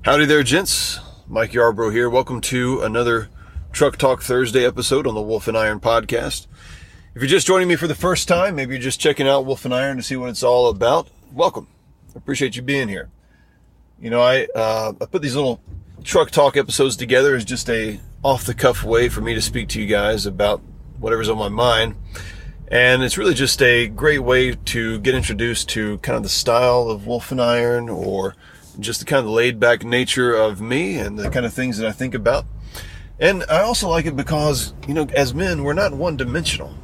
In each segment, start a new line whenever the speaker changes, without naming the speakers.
Howdy there, gents. Mike Yarbrough here. Welcome to another Truck Talk Thursday episode on the Wolf and Iron podcast. If you're just joining me for the first time, maybe you're just checking out Wolf and Iron to see what it's all about, welcome. I appreciate you being here. You know, I put these little Truck Talk episodes together as just a off-the-cuff way for me to speak to you guys about whatever's on my mind. And it's really just a great way to get introduced to kind of the style of Wolf and Iron, or just the kind of laid-back nature of me and the kind of things that I think about. And I also like it because, you know, as men, we're not one-dimensional.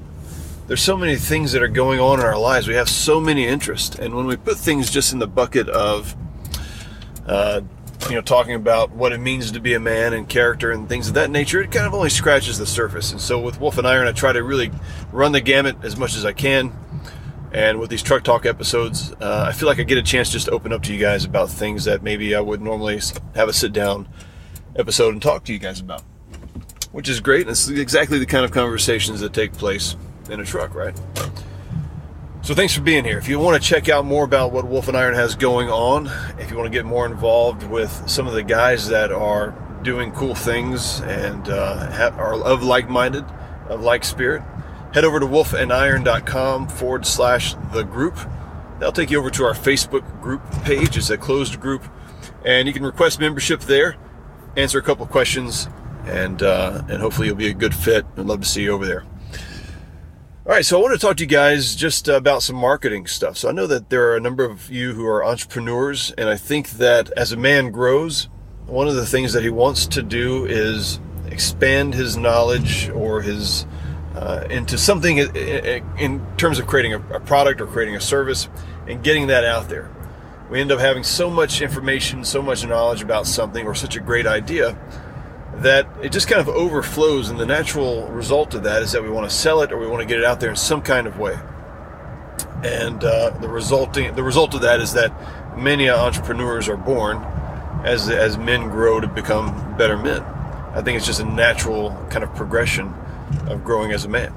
There's so many things that are going on in our lives. We have so many interests. And when we put things just in the bucket of, talking about what it means to be a man and character and things of that nature, it kind of only scratches the surface. And so with Wolf and Iron, I try to really run the gamut as much as I can. And with these Truck Talk episodes, I feel like I get a chance just to open up to you guys about things that maybe I would normally have a sit-down episode and talk to you guys about, which is great. And it's exactly the kind of conversations that take place in a truck, right? So thanks for being here. If you want to check out more about what Wolf and Iron has going on, if you want to get more involved with some of the guys that are doing cool things and are of like-minded, of like spirit, head over to wolfandiron.com/the group. That'll take you over to our Facebook group page. It's a closed group, and you can request membership there, answer a couple of questions, and hopefully you'll be a good fit. I'd love to see you over there. All right, so I want to talk to you guys just about some marketing stuff. So I know that there are a number of you who are entrepreneurs, and I think that as a man grows, one of the things that he wants to do is expand his knowledge or his into something in terms of creating a product or creating a service and getting that out there. We end up having so much information, so much knowledge about something or such a great idea that it just kind of overflows, and the natural result of that is that we want to sell it or we want to get it out there in some kind of way. And the result of that is that many entrepreneurs are born as men grow to become better men. I think it's just a natural kind of progression of growing as a man.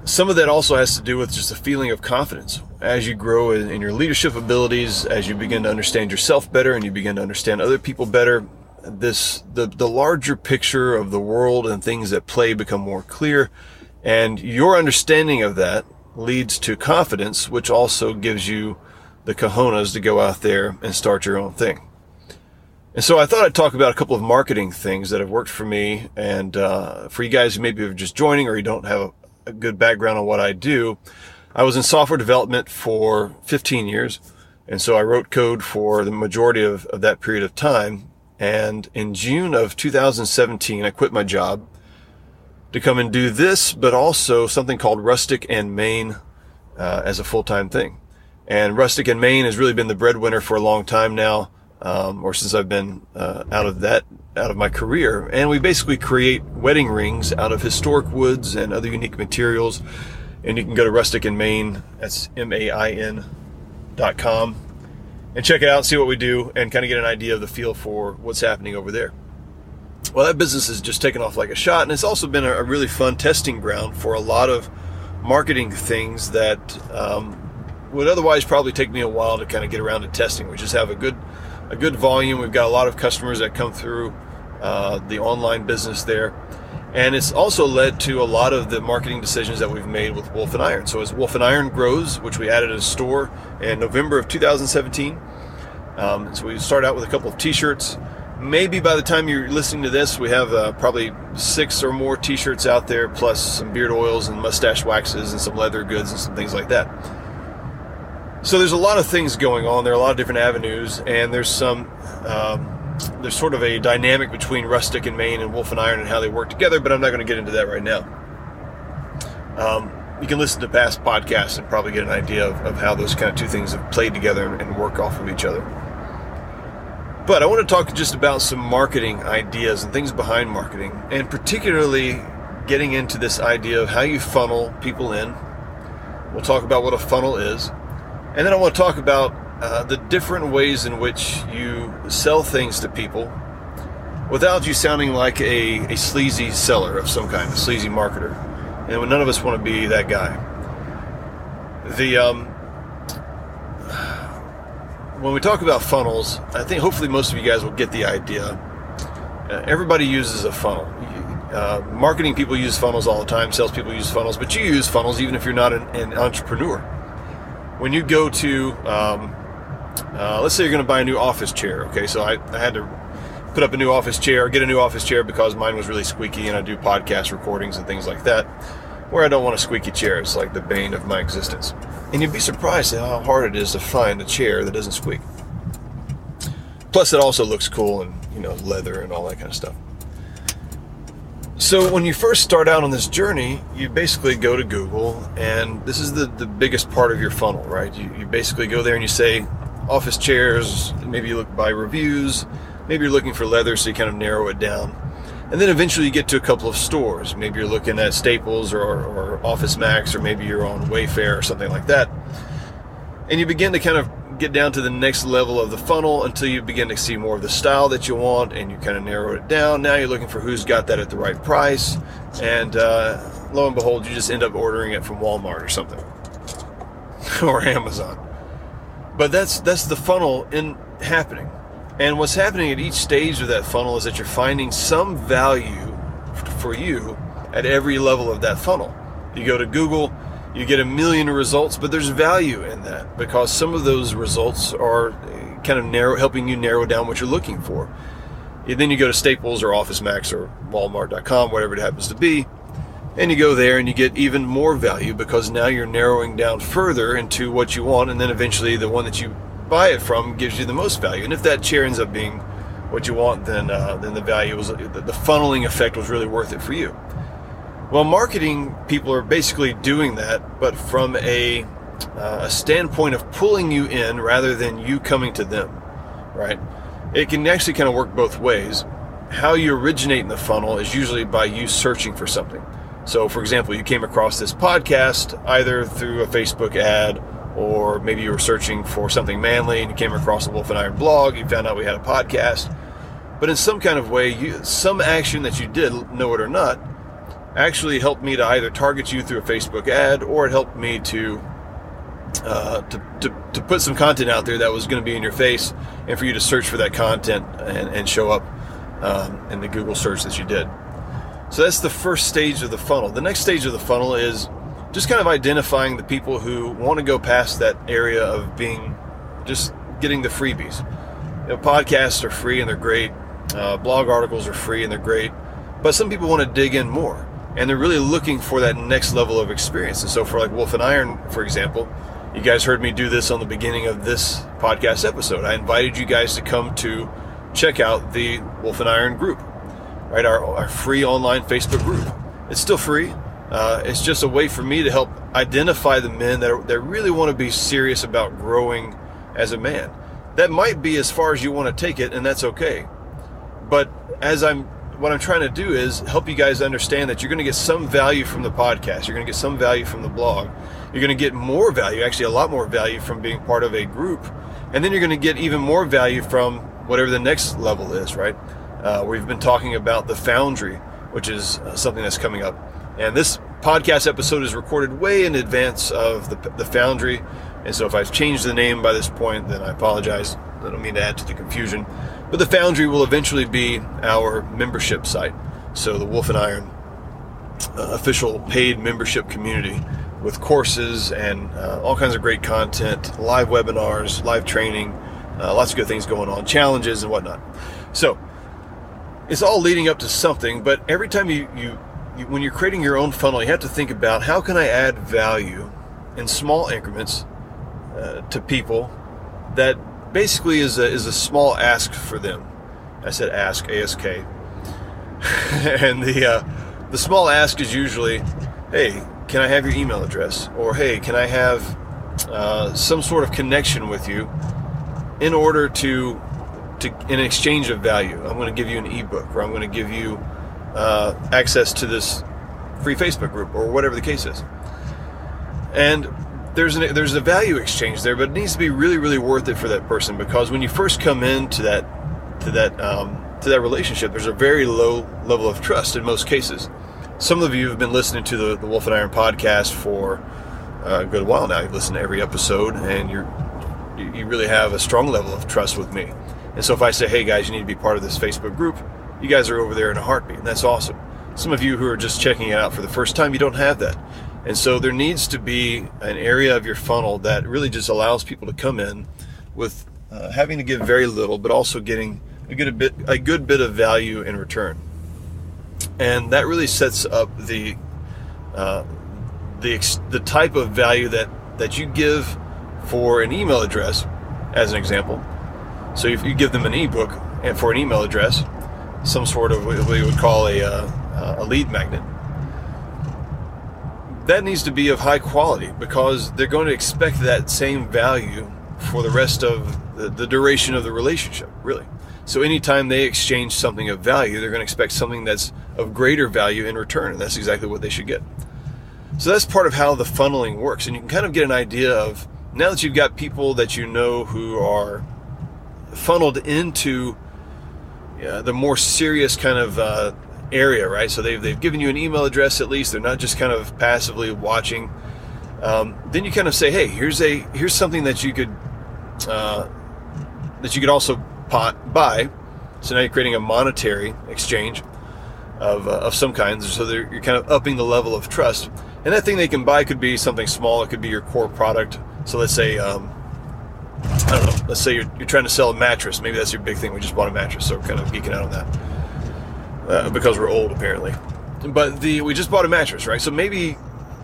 Some of that also has to do with just a feeling of confidence. As you grow in your leadership abilities, as you begin to understand yourself better and you begin to understand other people better, the larger picture of the world and things at play become more clear, and your understanding of that leads to confidence, which also gives you the cojones to go out there and start your own thing. And so I thought I'd talk about a couple of marketing things that have worked for me, and for you guys who maybe are just joining or you don't have a good background on what I do. I was in software development for 15 years, and so I wrote code for the majority of that period of time. And in June of 2017, I quit my job to come and do this, but also something called Rustic and Main as a full-time thing. And Rustic and Main has really been the breadwinner for a long time now, or since I've been out of my career. And we basically create wedding rings out of historic woods and other unique materials. And you can go to Rustic and Main, that's MAIN.com. and check it out, see what we do, and kind of get an idea of the feel for what's happening over there. Well, that business has just taken off like a shot, and it's also been a really fun testing ground for a lot of marketing things that would otherwise probably take me a while to kind of get around to testing. We just have a good volume. We've got a lot of customers that come through the online business there. And it's also led to a lot of the marketing decisions that we've made with Wolf and Iron. So as Wolf and Iron grows, which we added a store in November of 2017, so we start out with a couple of t-shirts. Maybe by the time you're listening to this, we have probably 6 or more t-shirts out there, plus some beard oils and mustache waxes and some leather goods and some things like that. So there's a lot of things going on. There are a lot of different avenues, and there's sort of a dynamic between Rustic and Main and Wolf and Iron and how they work together, but I'm not going to get into that right now. You can listen to past podcasts and probably get an idea of how those kind of two things have played together and work off of each other. But I want to talk just about some marketing ideas and things behind marketing, and particularly getting into this idea of how you funnel people in. We'll talk about what a funnel is, and then I want to talk about the different ways in which you sell things to people without you sounding like a sleazy seller of some kind, a sleazy marketer. And none of us want to be that guy. when we talk about funnels, I think hopefully most of you guys will get the idea. Everybody uses a funnel. Marketing people use funnels all the time. Salespeople use funnels, but you use funnels even if you're not an entrepreneur. When you go to, let's say you're going to buy a new office chair. Okay, so I had to put up a new office chair, get a new office chair because mine was really squeaky, and I do podcast recordings and things like that, where I don't want a squeaky chair. It's like the bane of my existence. And you'd be surprised at how hard it is to find a chair that doesn't squeak. Plus, it also looks cool and, leather and all that kind of stuff. So when you first start out on this journey, you basically go to Google, and this is the biggest part of your funnel, right? You basically go there and you say, office chairs, maybe you look by reviews, maybe you're looking for leather, so you kind of narrow it down. And then eventually you get to a couple of stores. Maybe you're looking at Staples or Office Max, or maybe you're on Wayfair or something like that. And you begin to kind of get down to the next level of the funnel until you begin to see more of the style that you want, and you kind of narrow it down. Now you're looking for who's got that at the right price, and lo and behold, you just end up ordering it from Walmart or something, or Amazon. But that's the funnel in happening. And what's happening at each stage of that funnel is that you're finding some value for you at every level of that funnel. You go to Google, you get 1 million results, but there's value in that because some of those results are kind of helping you narrow down what you're looking for. And then you go to Staples or Office Max or Walmart.com, whatever it happens to be, and you go there and you get even more value because now you're narrowing down further into what you want, and then eventually the one that you buy it from gives you the most value. And if that chair ends up being what you want, then the value was, the funneling effect was really worth it for you. Well, marketing people are basically doing that, but from a standpoint of pulling you in rather than you coming to them, right? It can actually kind of work both ways. How you originate in the funnel is usually by you searching for something. So, for example, you came across this podcast either through a Facebook ad, or maybe you were searching for something manly and you came across a Wolf and Iron blog, you found out we had a podcast. But in some kind of way, some action that you did, know it or not, actually helped me to either target you through a Facebook ad, or it helped me to put some content out there that was going to be in your face, and for you to search for that content and show up in the Google search that you did. So that's the first stage of the funnel. The next stage of the funnel is just kind of identifying the people who want to go past that area of just getting the freebies. Podcasts are free and they're great. Blog articles are free and they're great. But some people want to dig in more, and they're really looking for that next level of experience. And so for like Wolf and Iron, for example, you guys heard me do this on the beginning of this podcast episode. I invited you guys to come to check out the Wolf and Iron group, right? Our free online Facebook group. It's still free. It's just a way for me to help identify the men that really want to be serious about growing as a man. That might be as far as you want to take it, and that's okay. But what I'm trying to do is help you guys understand that you're going to get some value from the podcast. You're going to get some value from the blog. You're going to get more value, actually a lot more value, from being part of a group. And then you're going to get even more value from whatever the next level is, right? We've been talking about the Foundry, which is something that's coming up. And this podcast episode is recorded way in advance of the Foundry. And so if I've changed the name by this point, then I apologize. I don't mean to add to the confusion. But the Foundry will eventually be our membership site. So the Wolf and Iron official paid membership community with courses and all kinds of great content, live webinars, live training, lots of good things going on, challenges and whatnot. So it's all leading up to something, but every time you when you're creating your own funnel, you have to think about how can I add value in small increments to people that basically is a small ask for them. I said ask, A-S-K. And the small ask is usually, hey, can I have your email address? Or hey, can I have some sort of connection with you in order to in exchange of value? I'm going to give you an ebook, or I'm going to give you access to this free Facebook group, or whatever the case is. And there's a value exchange there, but it needs to be really, really worth it for that person, because when you first come into that relationship, there's a very low level of trust in most cases. Some of you have been listening to the Wolf and Iron podcast for a good while now. You've listened to every episode, and you're you really have a strong level of trust with me. And so if I say, hey guys, you need to be part of this Facebook group, you guys are over there in a heartbeat, and that's awesome. Some of you who are just checking it out for the first time, you don't have that. And so there needs to be an area of your funnel that really just allows people to come in with having to give very little, but also getting a good bit of value in return. And that really sets up the type of value that you give for an email address, as an example. So if you give them an ebook and for an email address, some sort of what we would call a lead magnet, that needs to be of high quality, because they're going to expect that same value for the rest of the duration of the relationship, really. So anytime they exchange something of value, they're going to expect something that's of greater value in return, and that's exactly what they should get. So that's part of how the funneling works, and you can kind of get an idea of, now that you've got people that you know who are funneled into the more serious kind of area, right? So they've given you an email address at least. They're not just kind of passively watching. Then you kind of say, hey, here's something that you could also buy. So now you're creating a monetary exchange of some kind. So you're kind of upping the level of trust. And that thing they can buy could be something small. It could be your core product. So let's say, I don't know, let's say you're trying to sell a mattress. Maybe that's your big thing. We just bought a mattress, so we're kind of geeking out on that because we're old, apparently. But we just bought a mattress, right? So maybe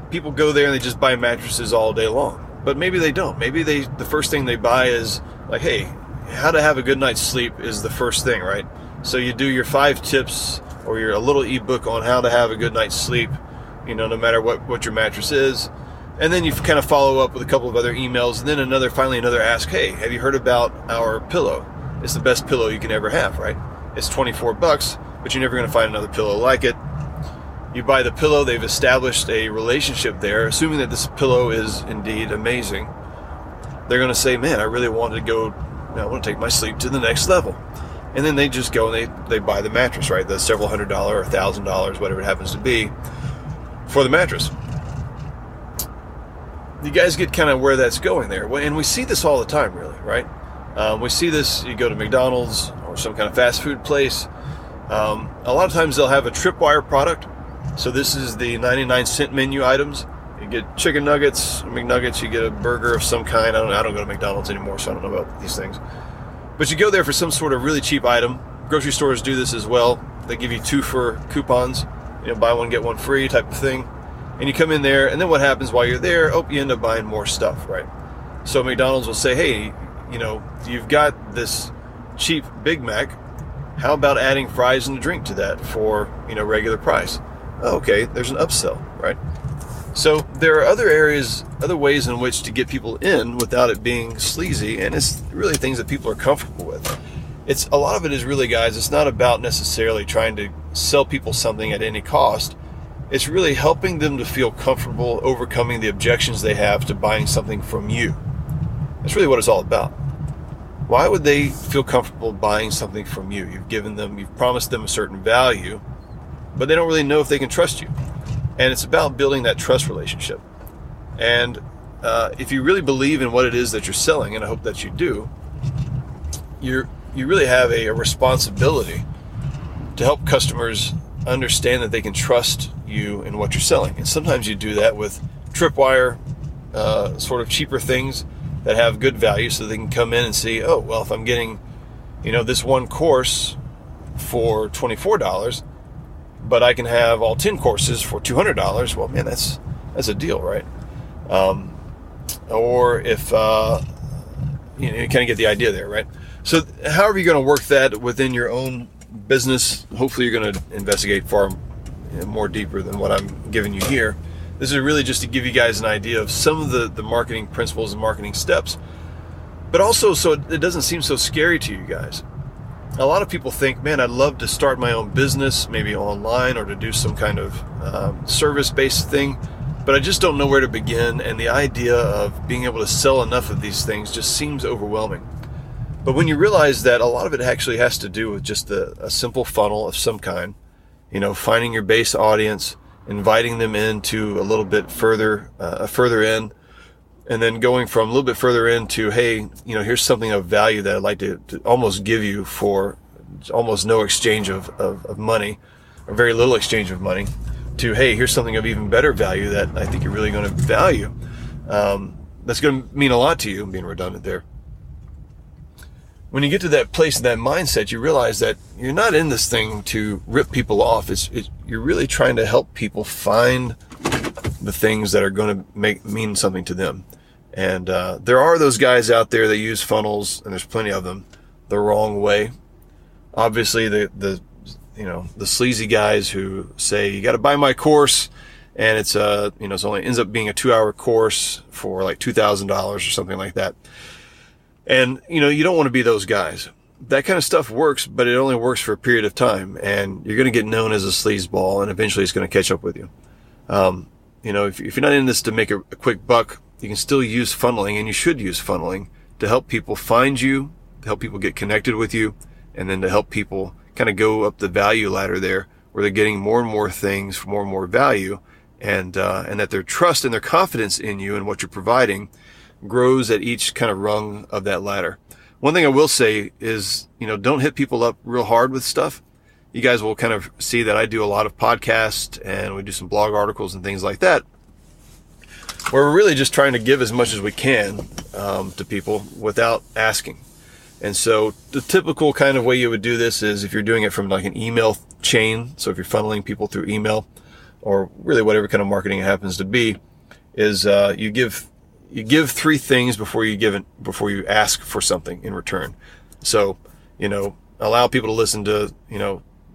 people go there and they just buy mattresses all day long. But maybe they don't. Maybe the first thing they buy is like, hey, how to have a good night's sleep is the first thing, right? So you do your 5 tips or a little ebook on how to have a good night's sleep, no matter what your mattress is. And then you kind of follow up with a couple of other emails, and then finally another ask, hey, have you heard about our pillow? It's the best pillow you can ever have, right? It's $24, but you're never going to find another pillow like it. You buy the pillow, they've established a relationship there, assuming that this pillow is indeed amazing. They're going to say, man, I really want to take my sleep to the next level. And then they just go and they buy the mattress, right? The several $100 or $1,000, whatever it happens to be, for the mattress. You guys get kind of where that's going there. And we see this all the time, really, right? We see this, you go to McDonald's or some kind of fast food place. A lot of times they'll have a Tripwire product. So this is the 99-cent menu items. You get chicken nuggets, McNuggets, you get a burger of some kind. I don't go to McDonald's anymore, so I don't know about these things. But you go there for some sort of really cheap item. Grocery stores do this as well. They give you 2 for coupons, buy one, get one free type of thing. And you come in there, and then what happens while you're there? You end up buying more stuff, right? So McDonald's will say, hey, you've got this cheap Big Mac. How about adding fries and a drink to that for, regular price? Okay, there's an upsell, right? So there are other ways in which to get people in without it being sleazy, and it's really things that people are comfortable with. A lot of it is really, guys, it's not about necessarily trying to sell people something at any cost. It's really helping them to feel comfortable overcoming the objections they have to buying something from you. That's really what it's all about. Why would they feel comfortable buying something from you? You've promised them a certain value, but they don't really know if they can trust you. And it's about building that trust relationship. And if you really believe in what it is that you're selling, and I hope that you do, you really have a responsibility to help customers understand that they can trust you in what you're selling. And sometimes you do that with Tripwire, sort of cheaper things that have good value, so they can come in and see, oh, well, if I'm getting, this one course for $24, but I can have all 10 courses for $200, well, man, that's a deal, right? Or if, you kind of get the idea there, right? So however you're going to work that within your own business, hopefully you're going to investigate far more deeper than what I'm giving you here. This is really just to give you guys an idea of some of the marketing principles and marketing steps, but also so it doesn't seem so scary to you guys. A lot of people think, man, I'd love to start my own business, maybe online, or to do some kind of service-based thing, but I just don't know where to begin, and the idea of being able to sell enough of these things just seems overwhelming. But when you realize that a lot of it actually has to do with just a simple funnel of some kind, finding your base audience, inviting them into a little bit further in, and then going from a little bit further into, hey, here's something of value that I'd like to almost give you for almost no exchange of money, or very little exchange of money, to, hey, here's something of even better value that I think you're really going to value. That's going to mean a lot to you. I'm being redundant there. When you get to that place, that mindset, you realize that you're not in this thing to rip people off. You're really trying to help people find the things that are going to mean something to them. And there are those guys out there that use funnels, and there's plenty of them, the wrong way. Obviously, the sleazy guys who say, you got to buy my course, and it's only ends up being a 2-hour course for like $2,000 or something like that. And, you don't want to be those guys. That kind of stuff works, but it only works for a period of time, and you're going to get known as a sleazeball, and eventually it's going to catch up with you. If you're not in this to make a quick buck, you can still use funneling, and you should use funneling to help people find you, to help people get connected with you, and then to help people kind of go up the value ladder there, where they're getting more and more things for more and more value, and that their trust and their confidence in you and what you're providing grows at each kind of rung of that ladder. One thing I will say is, don't hit people up real hard with stuff. You guys will kind of see that I do a lot of podcasts, and we do some blog articles and things like that, where we're really just trying to give as much as we can to people without asking. And so the typical kind of way you would do this is if you're doing it from like an email chain. So if you're funneling people through email, or really whatever kind of marketing it happens to be, is you give 3 things before you ask for something in return. So, allow people to listen to,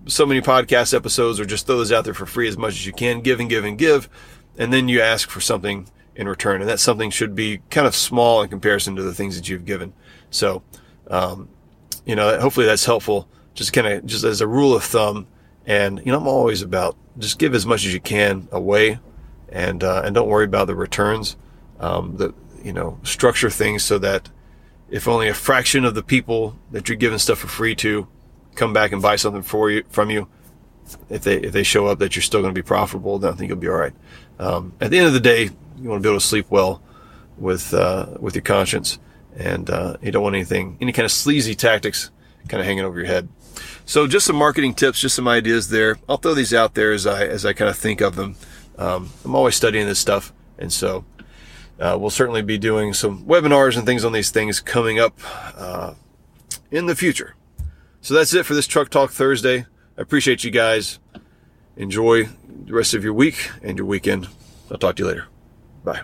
so many podcast episodes, or just throw those out there for free as much as you can, give and give and give. And then you ask for something in return. And that something should be kind of small in comparison to the things that you've given. So, hopefully that's helpful, just as a rule of thumb. And, I'm always about just give as much as you can away, and don't worry about the returns. Structure things so that if only a fraction of the people that you're giving stuff for free to come back and buy something from you, if they show up, that you're still going to be profitable, then I think you'll be all right. At the end of the day, you want to be able to sleep well with your conscience, and you don't want any kind of sleazy tactics kind of hanging over your head. So just some marketing tips, just some ideas there. I'll throw these out there as I kind of think of them. I'm always studying this stuff, and so we'll certainly be doing some webinars and things on these things coming up in the future. So that's it for this Truck Talk Thursday. I appreciate you guys. Enjoy the rest of your week and your weekend. I'll talk to you later. Bye.